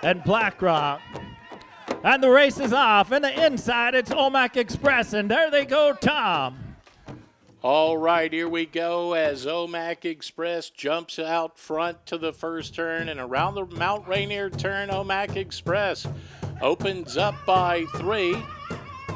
and BlackRock. And the race is off. And the inside, it's Omak Express. And there they go, Tom. All right, here we go as Omak Express jumps out front to the first turn, and around the Mount Rainier turn, Omak Express opens up by 3.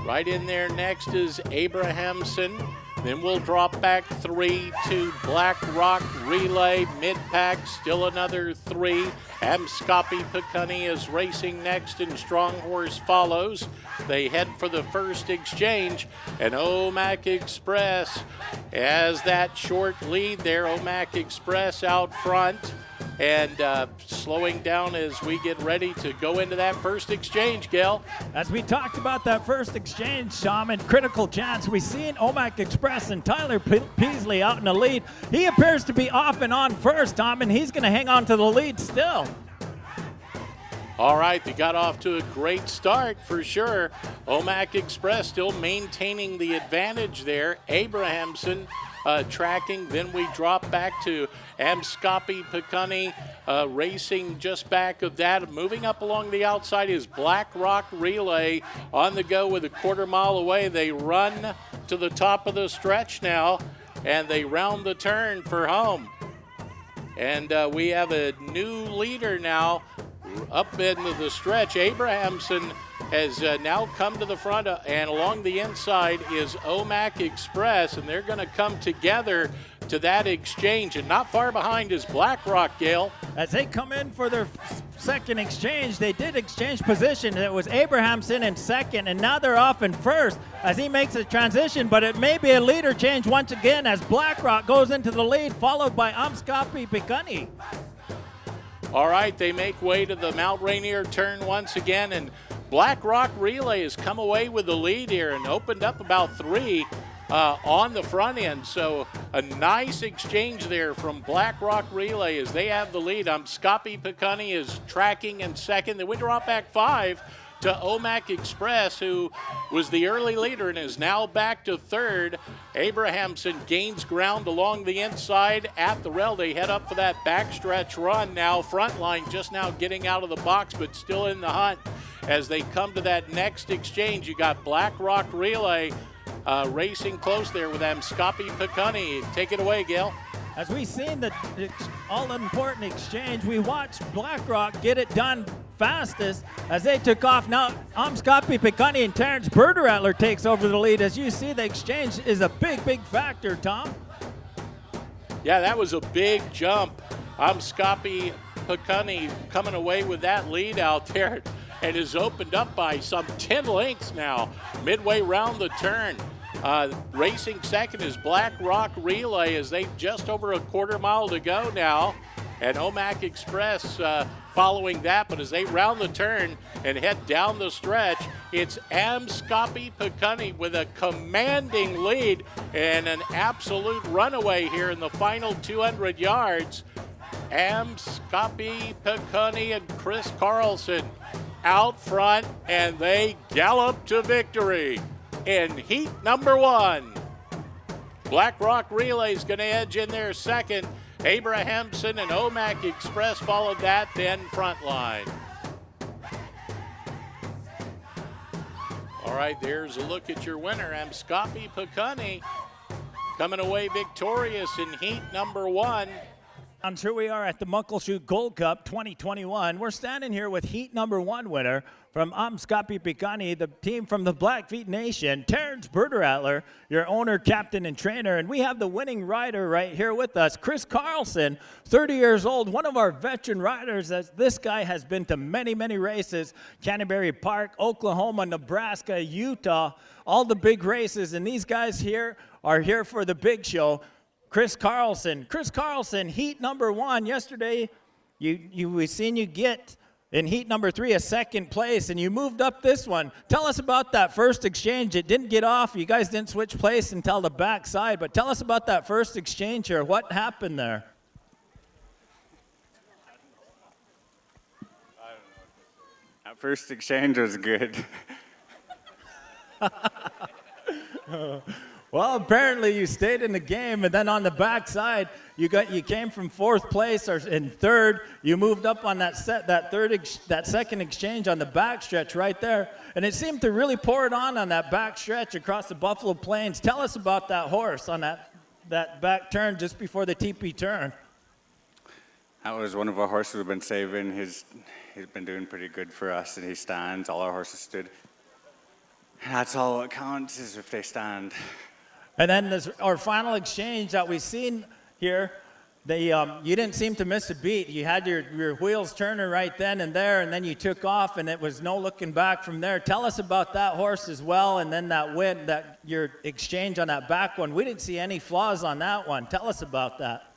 Right in there next is Abrahamson. Then we'll drop back 3 to Black Rock Relay. Mid-pack, still another 3. Amskapi Pikuni is racing next, and Strong Horse follows. They head for the first exchange, and Omak Express has that short lead there. Omak Express out front and slowing down as we get ready to go into that first exchange, Gail. As we talked about that first exchange, Tom, in critical chance, we've seen Omak Express and Tyler Peasley out in the lead. He appears to be off and on first, Tom, and he's going to hang on to the lead still. All right, they got off to a great start for sure. Omak Express still maintaining the advantage there. Abrahamson tracking. Then we drop back to Amskapi Pikuni racing just back of that. Moving up along the outside is Black Rock Relay on the go with a quarter mile away. They run to the top of the stretch now, and they round the turn for home. And we have a new leader now up into the stretch. Abrahamson has now come to the front, and along the inside is Omak Express, and they're going to come together to that exchange. And not far behind is Black Rock, Gale. As they come in for their second exchange, they did exchange position. It was Abrahamson in second, and now they're off in first as he makes a transition, but it may be a leader change once again as Black Rock goes into the lead, followed by Amskapi Pikuni. All right, they make way to the Mount Rainier turn once again, and Black Rock Relay has come away with the lead here and opened up about 3 on the front end. So a nice exchange there from Black Rock Relay as they have the lead. Amskapi Pikuni is tracking in second. Then we drop back 5 to Omak Express, who was the early leader and is now back to third. Abrahamson gains ground along the inside at the rail. They head up for that backstretch run now. Front line just now getting out of the box, but still in the hunt. As they come to that next exchange, you got Black Rock Relay racing close there with Amskapi Pikuni. Take it away, Gail. As we've seen the all-important exchange, we watched Black Rock get it done fastest as they took off. Now, Amskapi Pikuni and Terrence Berterattler takes over the lead. As you see, the exchange is a big, big factor, Tom. Yeah, that was a big jump. Amskapi Pikuni coming away with that lead out there and is opened up by some 10 lengths now, midway round the turn. Racing second is Black Rock Relay as they just over a quarter mile to go now. And Omak Express following that, but as they round the turn and head down the stretch, it's Amskapi Pikuni with a commanding lead and an absolute runaway here in the final 200 yards. Amskapi Pikuni and Chris Carlson out front, and they gallop to victory in heat number 1. Black Rock Relay is going to edge in there second. Abrahamson and Omak Express followed that, then front line. All right, there's a look at your winner. Amskapi Pikuni coming away victorious in heat number 1. I'm sure we are at the Muckleshoot Gold Cup 2021. We're standing here with heat number 1 winner from Amskapi Pikuni, the team from the Blackfeet Nation, Terrence Berterattler, your owner, captain, and trainer. And we have the winning rider right here with us, Chris Carlson, 30 years old, one of our veteran riders. As this guy has been to many, many races, Canterbury Park, Oklahoma, Nebraska, Utah, all the big races. And these guys here are here for the big show. Chris Carlson, heat number 1. Yesterday, we seen you get in heat number 3 a second place, and you moved up this one. Tell us about that first exchange. It didn't get off. You guys didn't switch place until the backside, but tell us about that first exchange here. What happened there? That first exchange was good. Well, apparently you stayed in the game, and then on the backside, You came from fourth place or in third. You moved up on that second exchange on the back stretch right there, and it seemed to really pour it on that back stretch across the Buffalo Plains. Tell us about that horse on that back turn just before the TP turn. That was one of our horses we've been saving. He's been doing pretty good for us, and he stands. All our horses stood. And that's all that counts is if they stand. And then our final exchange that we've seen here, you didn't seem to miss a beat. You had your wheels turning right then and there, and then you took off, and it was no looking back from there. Tell us about that horse as well, and then that win, your exchange on that back one. We didn't see any flaws on that one. Tell us about that.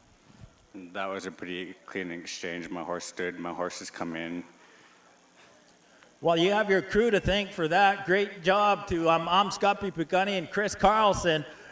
That was a pretty clean exchange. My horse stood. My horses come in. Well, you have your crew to thank for that. Great job to Amskapi, Pikuni, and Chris Carlson.